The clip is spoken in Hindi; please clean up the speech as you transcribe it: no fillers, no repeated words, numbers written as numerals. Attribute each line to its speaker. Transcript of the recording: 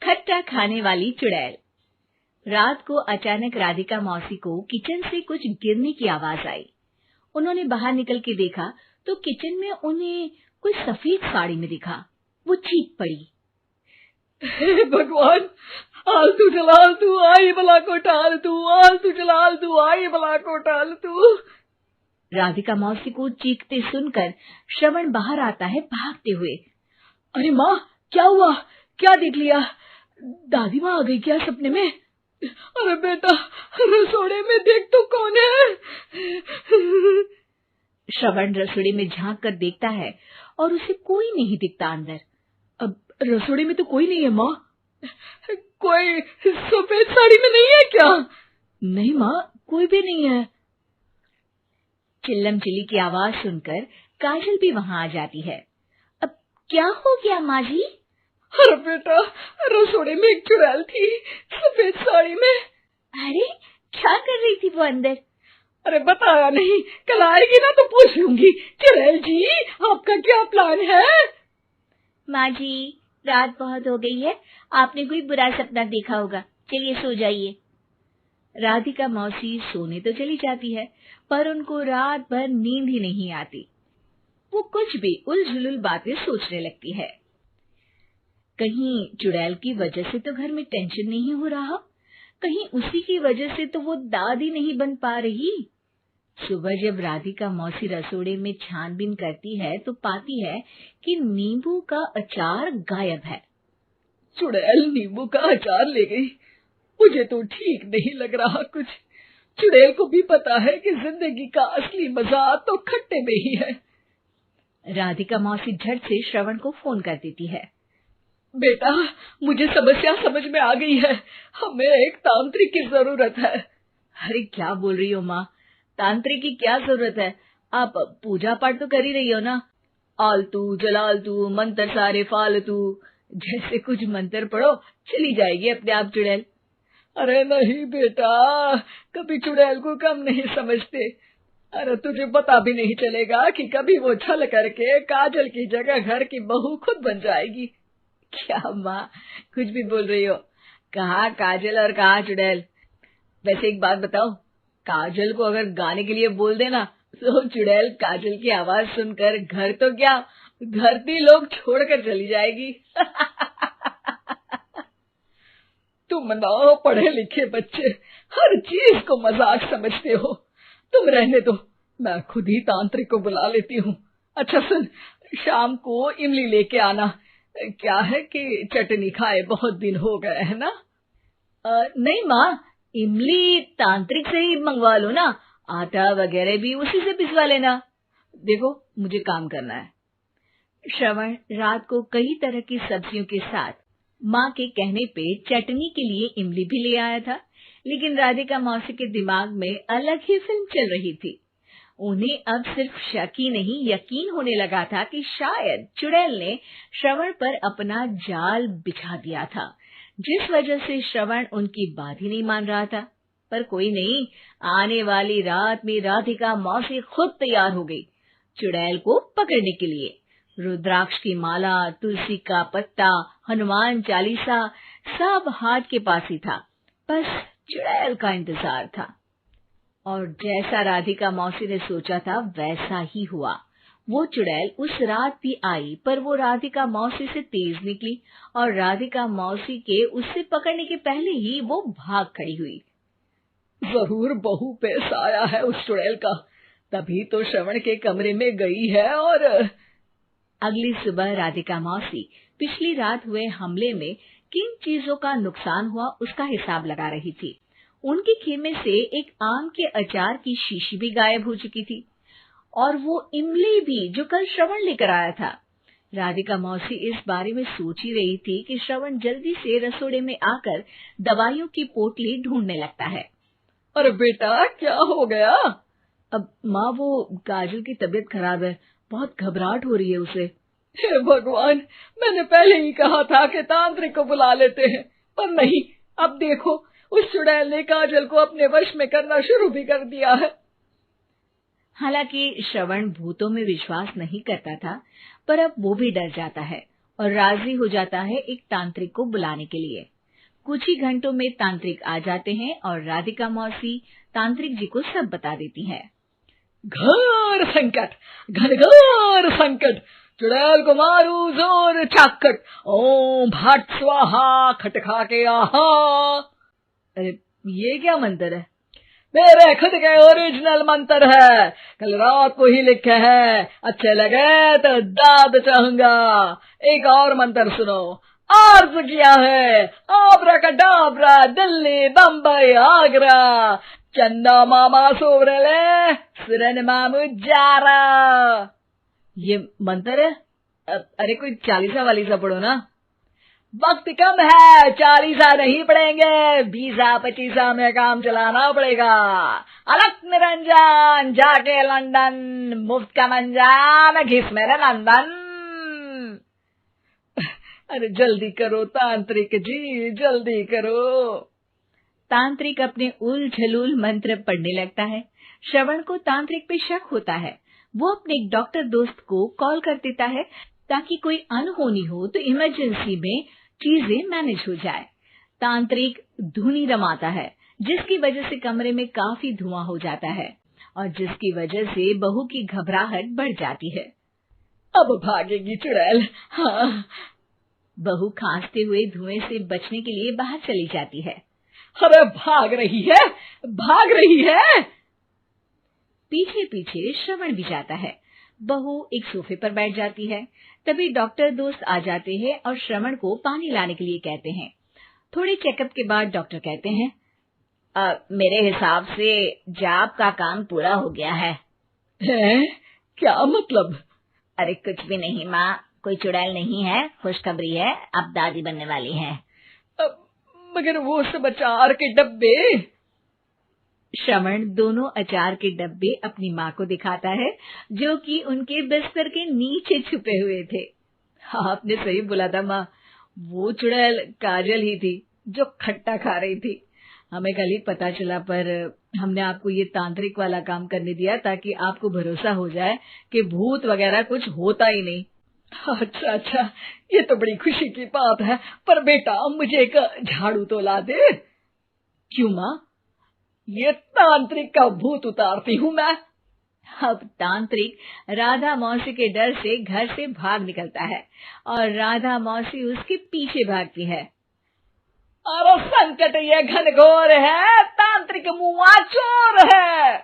Speaker 1: खट्टा खाने वाली चुड़ैल। रात को अचानक राधिका मौसी को किचन से कुछ गिरने की आवाज आई। उन्होंने बाहर निकल के देखा तो किचन में उन्हें कोई सफेद साड़ी में दिखा। वो चीख पड़ी,
Speaker 2: हे भगवान, आलतू जलालतू आई भला को टालतू, आलतू जलालतू आई भला को टालतू।
Speaker 1: राधिका मौसी को चीखते सुनकर श्रवण बाहर आता है भागते हुए।
Speaker 2: अरे माँ, क्या हुआ? क्या देख लिया? दादी माँ आ गई क्या सपने में? अरे बेटा, रसोड़े में देख तो कौन है?
Speaker 1: श्रवण रसोड़े में झांक कर देखता है और उसे कोई नहीं दिखता अंदर।
Speaker 2: अब रसोड़े में तो कोई नहीं है माँ। कोई सफेद साड़ी में नहीं है क्या? नहीं माँ, कोई भी नहीं है।
Speaker 1: चिल्लम चिल्ली की आवाज सुनकर काजल भी वहां आ जाती है। अब क्या हो गया माँ जी?
Speaker 2: अरे बेटा, रसोड़े में एक चुड़ैल थी सफेद साड़ी में।
Speaker 1: अरे क्या कर रही थी वो अंदर?
Speaker 2: अरे बताया नहीं, कल आएगी ना तो पूछ लूंगी। चुड़ैल जी, आपका क्या प्लान है?
Speaker 1: माँ जी, रात बहुत हो गई है, आपने कोई बुरा सपना देखा होगा, चलिए सो जाइए। राधिका मौसी सोने तो चली जाती है, पर उनको रात भर नींद ही नहीं आती। वो कुछ भी उलझुल बातें सोचने लगती है। कहीं चुड़ैल की वजह से तो घर में टेंशन नहीं हो रहा, कहीं उसी की वजह से तो वो दादी नहीं बन पा रही। सुबह जब राधिका मौसी रसोड़े में छानबीन करती है तो पाती है कि नींबू का अचार गायब है।
Speaker 2: चुड़ैल नींबू का अचार ले गई? मुझे तो ठीक नहीं लग रहा कुछ। चुड़ैल को भी पता है कि जिंदगी का असली मजा तो खट्टे में ही है।
Speaker 1: राधिका मौसी झट से श्रवण को फोन कर देती है।
Speaker 2: बेटा, मुझे समस्या समझ में आ गई है, हमें एक तांत्रिक की जरूरत है।
Speaker 1: अरे क्या बोल रही हो माँ, तांत्रिक की क्या जरूरत है? आप पूजा पाठ तो कर ही रही हो ना। आलतू जलालतू मंत्र सारे फालतू जैसे कुछ मंत्र पढ़ो, चली जाएगी अपने आप चुड़ैल।
Speaker 2: अरे नहीं बेटा, कभी चुड़ैल को कम नहीं समझते। अरे तुझे पता भी नहीं चलेगा कि कभी वो छल करके काजल की जगह घर की बहू खुद बन जाएगी।
Speaker 1: क्या माँ, कुछ भी बोल रही हो? कहाँ काजल और कहाँ चुड़ैल? वैसे एक बात बताओ, काजल को अगर गाने के लिए बोल देना तो चुड़ैल काजल की आवाज सुनकर घर तो क्या, धरती लोग छोड़कर चली जाएगी।
Speaker 2: तुम ना पढ़े लिखे बच्चे हर चीज को मजाक समझते हो। तुम रहने दो, मैं खुद ही तांत्रिक को बुला लेती हूँ। अच्छा सुन, शाम को इमली लेके आना। क्या है कि चटनी खाए बहुत दिन हो गए है ना?
Speaker 1: नहीं माँ, इमली तांत्रिक से ही मंगवा लो ना, आटा वगैरह भी उसी से पिसवा लेना। देखो मुझे काम करना है। श्रवण रात को कई तरह की सब्जियों के साथ माँ के कहने पे चटनी के लिए इमली भी ले आया था, लेकिन राधिका मौसी के दिमाग में अलग ही फिल्म चल रही थी। उन्हें अब सिर्फ शक ही नहीं यकीन होने लगा था कि शायद चुड़ैल ने श्रवण पर अपना जाल बिछा दिया था, जिस वजह से श्रवण उनकी बात ही नहीं मान रहा था। पर कोई नहीं, आने वाली रात में राधिका मौसी खुद तैयार हो गई चुड़ैल को पकड़ने के लिए। रुद्राक्ष की माला, तुलसी का पत्ता, हनुमान चालीसा सब हाथ के पास ही था, बस चुड़ैल का इंतजार था। और जैसा राधिका मौसी ने सोचा था वैसा ही हुआ। वो चुड़ैल उस रात भी आई, पर वो राधिका मौसी से तेज निकली और राधिका मौसी के उससे पकड़ने के पहले ही वो भाग खड़ी हुई।
Speaker 2: जरूर बहू पे साया है उस चुड़ैल का, तभी तो श्रवण के कमरे में गई है। और
Speaker 1: अगली सुबह राधिका मौसी पिछली रात हुए हमले में किन चीजों का नुकसान हुआ उसका हिसाब लगा रही थी। उनके खेमे से एक आम के अचार की शीशी भी गायब हो चुकी थी, और वो इमली भी जो कल श्रवण लेकर आया था। राधिका मौसी इस बारे में सोच ही रही थी कि श्रवण जल्दी से रसोड़े में आकर दवाइयों की पोटली ढूंढने लगता है।
Speaker 2: अरे बेटा, क्या हो गया?
Speaker 1: अब माँ, वो काजल की तबीयत खराब है, बहुत घबराहट हो रही है उसे।
Speaker 2: हे भगवान, मैंने पहले ही कहा था कि तांत्रिक को बुला लेते हैं, पर नहीं। अब देखो, उस चुड़ैल ने काजल को अपने वश में करना शुरू भी कर दिया है।
Speaker 1: हालांकि श्रवण भूतों में विश्वास नहीं करता था, पर अब वो भी डर जाता है। और राजी हो जाता है एक तांत्रिक को बुलाने के लिए। कुछ ही घंटों में तांत्रिक आ जाते हैं और राधिका मौसी तांत्रिक जी को सब बता देती है।
Speaker 2: घोर संकट, घनघोर संकट, चुड़ैल को मारू जोर चाकट, ओम भट स्वाहा खटखा के आहा।
Speaker 1: अरे ये क्या मंत्र है?
Speaker 2: मेरे खुद के ओरिजिनल मंत्र है, कल रात को ही लिखे हैं, अच्छे लगे तो दाद चाहूंगा। एक और मंत्र सुनो, अर्ज किया है आब्राकडाब्रा, दिल्ली बम्बई आगरा, चंदा मामा सोवरले सिरन मामू जारा।
Speaker 1: ये मंत्र है? अरे कोई चालीसा वालीसा पढ़ो ना।
Speaker 2: वक्त कम है, 40 नहीं पड़ेंगे, 20-25 में काम चलाना पड़ेगा। अलग निरंजन जाके लंदन, मुफ्त का मंजान घिस मेरे नंदन। अरे जल्दी करो तांत्रिक जी, जल्दी करो।
Speaker 1: तांत्रिक अपने उल झलूल मंत्र पढ़ने लगता है। श्रवण को तांत्रिक पे शक होता है। वो अपने एक डॉक्टर दोस्त को कॉल कर देता है ताकि कोई अनहोनी हो तो इमरजेंसी में चीजें मैनेज हो जाए। तांत्रिक धुनी रमाता है, जिसकी वजह से कमरे में काफी धुआं हो जाता है और जिसकी वजह से बहू की घबराहट बढ़ जाती है।
Speaker 2: अब भागेगी चुड़ैल। हाँ।
Speaker 1: बहू खांसते हुए धुएं से बचने के लिए बाहर चली जाती है।
Speaker 2: अरे भाग रही है, भाग रही है।
Speaker 1: पीछे पीछे श्रवण भी जाता है। बहू एक सोफे पर बैठ जाती है। तभी डॉक्टर दोस्त आ जाते हैं और श्रवण को पानी लाने के लिए कहते हैं। थोड़े चेकअप के बाद डॉक्टर कहते हैं, मेरे हिसाब से जाप का काम पूरा हो गया है।
Speaker 2: क्या मतलब?
Speaker 1: अरे कुछ भी नहीं माँ, कोई चुड़ैल नहीं है, खुशखबरी है, अब दादी बनने वाली है।
Speaker 2: मगर वो सब अचार के डब्बे।
Speaker 1: श्रवण दोनों अचार के डब्बे अपनी माँ को दिखाता है, जो कि उनके बिस्तर के नीचे छुपे हुए थे। आपने सही बोला था माँ, वो चुड़ैल काजल ही थी जो खट्टा खा रही थी। हमें कल ही पता चला, पर हमने आपको ये तांत्रिक वाला काम करने दिया ताकि आपको भरोसा हो जाए कि भूत वगैरह कुछ होता ही नहीं।
Speaker 2: अच्छा अच्छा, ये तो बड़ी खुशी की बात है, पर बेटा मुझे एक झाड़ू तो ला दे।
Speaker 1: क्यों माँ?
Speaker 2: ये तांत्रिक का भूत उतारती हूँ मैं।
Speaker 1: अब तांत्रिक राधा मौसी के डर से घर से भाग निकलता है और राधा मौसी उसके पीछे भागती है।
Speaker 2: अरे संकट ये घनघोर है, तांत्रिक मुआ चोर है।